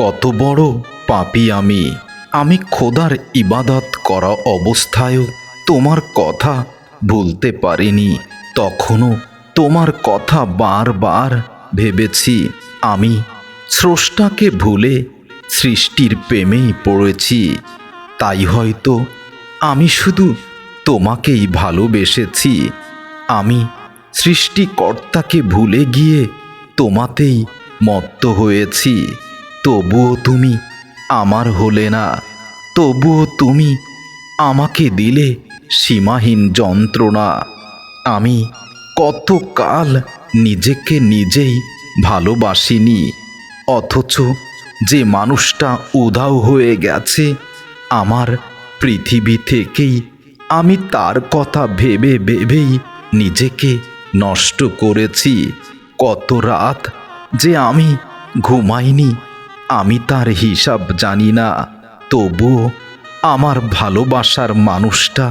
কত বড় পাপী আমি। আমি খোদার ইবাদত করা অবস্থায়ও তোমার কথা ভুলতে পারিনি। তখনও তোমার কথা বারবার ভেবেছি। আমি স্রষ্টাকে ভুলে সৃষ্টির প্রেমেই পড়েছি। তাই হয়তো আমি শুধু তোমাকেই ভালোবেসেছি। আমি সৃষ্টিকর্তাকে ভুলে গিয়ে তোমাতেই মত্ত হয়েছি। তবুও তুমি আমার হলে না। তবুও তুমি আমাকে দিলে সীমাহীন যন্ত্রণা। আমি কতকাল নিজেকে নিজেই ভালোবাসিনি, অথচ যে মানুষটা উধাও হয়ে গেছে আমার পৃথিবী থেকেই, আমি তার কথা ভেবে ভেবেই নিজেকে নষ্ট করেছি। কত রাত যে আমি ঘুমাইনি, আমি তার হিসাব জানি না। তবুও আমার ভালোবাসার মানুষটা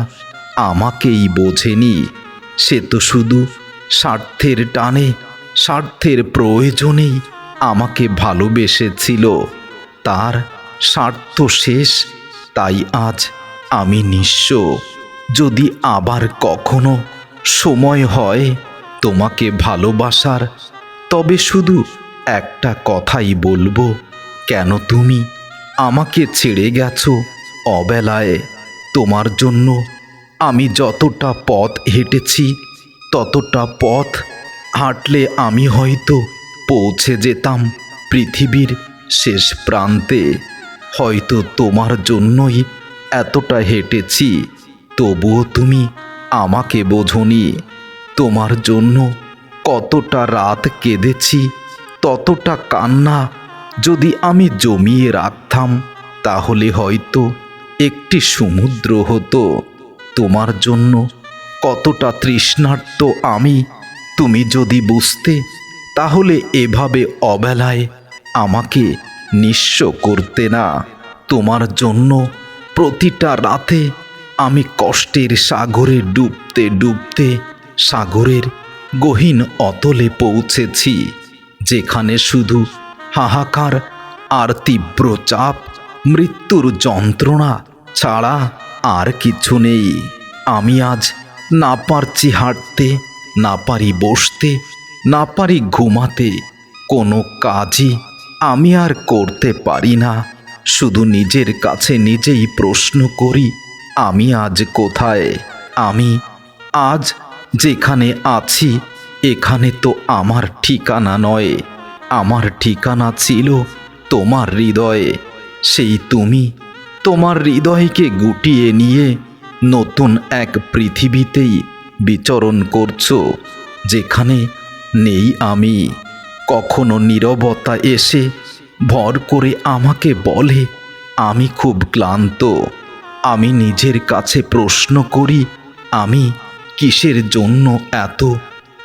আমাকেই বোঝেনি। সে তো শুধু স্বার্থের টানে, স্বার্থের প্রয়োজনেই আমাকে ভালোবেসেছিল। তার স্বার্থ শেষ, তাই আজ আমি নিঃস্ব। যদি আবার কখনো সময় হয় তোমাকে ভালোবাসার, তবে শুধু একটা কথাই বলবো, কেন তুমি আমাকে ছেড়ে গেছো অবেলায়। তোমার জন্য আমি যতটা পথ হেঁটেছি, ততটা পথ হাঁটলে আমি হয়তো পৌঁছে যেতাম পৃথিবীর শেষ প্রান্তে। হয়তো তোমার জন্যই এতটা হেঁটেছি, তবুও তুমি আমাকে বোঝোনি। তোমার জন্য কতটা রাত কেঁদেছি, ততটা কান্না যদি আমি জমিয়ে রাখতাম, তাহলে হয়তো একটি সমুদ্র হতো। তোমার জন্য কতটা তৃষ্ণার্ত আমি, তুমি যদি বুঝতে, তাহলে এভাবে অবেলায় আমাকে নিঃস্ব করতে না। তোমার জন্য প্রতিটা রাতে আমি কষ্টের সাগরে ডুবতে ডুবতে সাগরের গহীন অতলে পৌঁছেছি, যেখানে শুধু হাহাকার আর তীব্র চাপ, মৃত্যুর যন্ত্রণা ছাড়া আর কিছু নেই। আমি আজ না পারছি হাঁটতে, না পারি বসতে, না পারি ঘুমাতে। কোনো কাজই আমি আর করতে পারি না। শুধু নিজের কাছে নিজেই প্রশ্ন করি, আমি আজ কোথায়? আমি আজ যেখানে আছি, এখানে তো আমার ঠিকানা নয়। আমার ঠিকানা ছিল তোমার হৃদয়ে। সেই তুমি তোমার হৃদয়কে গুটিয়ে নিয়ে নতুন এক পৃথিবীতেই বিচরণ করছো, যেখানে নেই আমি। কখনো নীরবতা এসে ভর করে আমাকে বলে, আমি খুব ক্লান্ত। আমি নিজের কাছে প্রশ্ন করি, আমি কিসের জন্য এত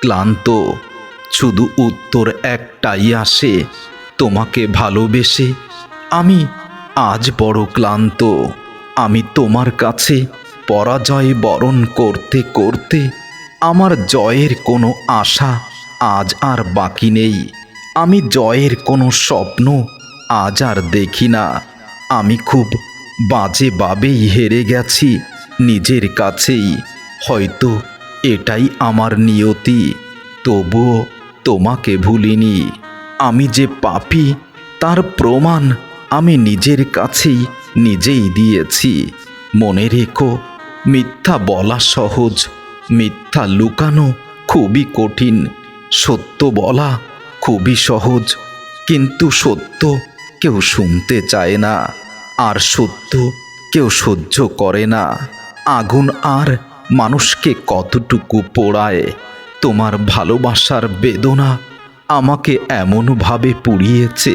ক্লান্ত? শুধু উত্তর একটাই আসে, তোমাকে ভালোবেসে আমি আজ বড় ক্লান্ত। আমি তোমার কাছে পরাজয় বরণ করতে করতে আমার জয়ের কোনো আশা আজ আর বাকি নেই। আমি জয়ের কোনো স্বপ্ন আজ আর দেখি না। আমি খুব বাজেভাবেই হেরে গেছি নিজের কাছেই। হয়তো এটাই আমার নিয়তি, তবুও তোমাকে ভুলিনি। আমি যে পাপী তার প্রমাণ আমি নিজের কাছেই নিজেই দিয়েছি। মনে রেখো, মিথ্যা বলা সহজ, মিথ্যা লুকানো খুবই কঠিন। সত্য বলা খুবই সহজ, কিন্তু সত্য কেউ শুনতে চায় না, আর সত্য কেউ সহ্য করে না। আগুন আর মানুষকে কতটুকু পোড়ায়। তোমার ভালোবাসার বেদনা আমাকে এমনভাবে পুড়িয়েছে,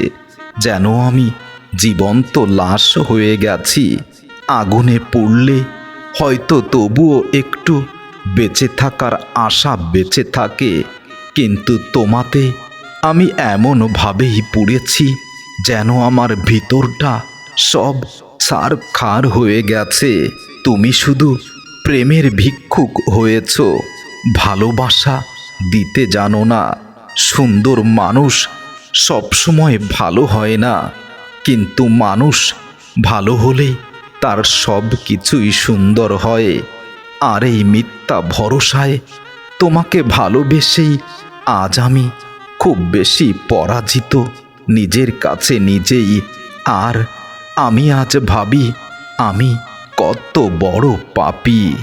যেন আমি জীবন্ত লাশ হয়ে গেছি। আগুনে পুড়লে হয়তো তবুও একটু বেঁচে থাকার আশা বেঁচে থাকে, কিন্তু তোমাতে আমি এমনভাবেই পুড়েছি যেন আমার ভিতরটা সব ছারখার হয়ে গেছে। তুমি শুধু প্রেমের ভিক্ষুক হয়েছ, ভালোবাসা দিতে জানো না। সুন্দর মানুষ সবসময় ভালো হয় না, কিন্তু মানুষ ভালো হলে তার সব কিছুই সুন্দর হয়। আর এই মিথ্যা ভরসায় তোমাকে ভালোবেসেই আজ আমি খুব বেশি পরাজিত নিজের কাছে নিজেই। আর আমি আজ ভাবি আমি কত বড় পাপী।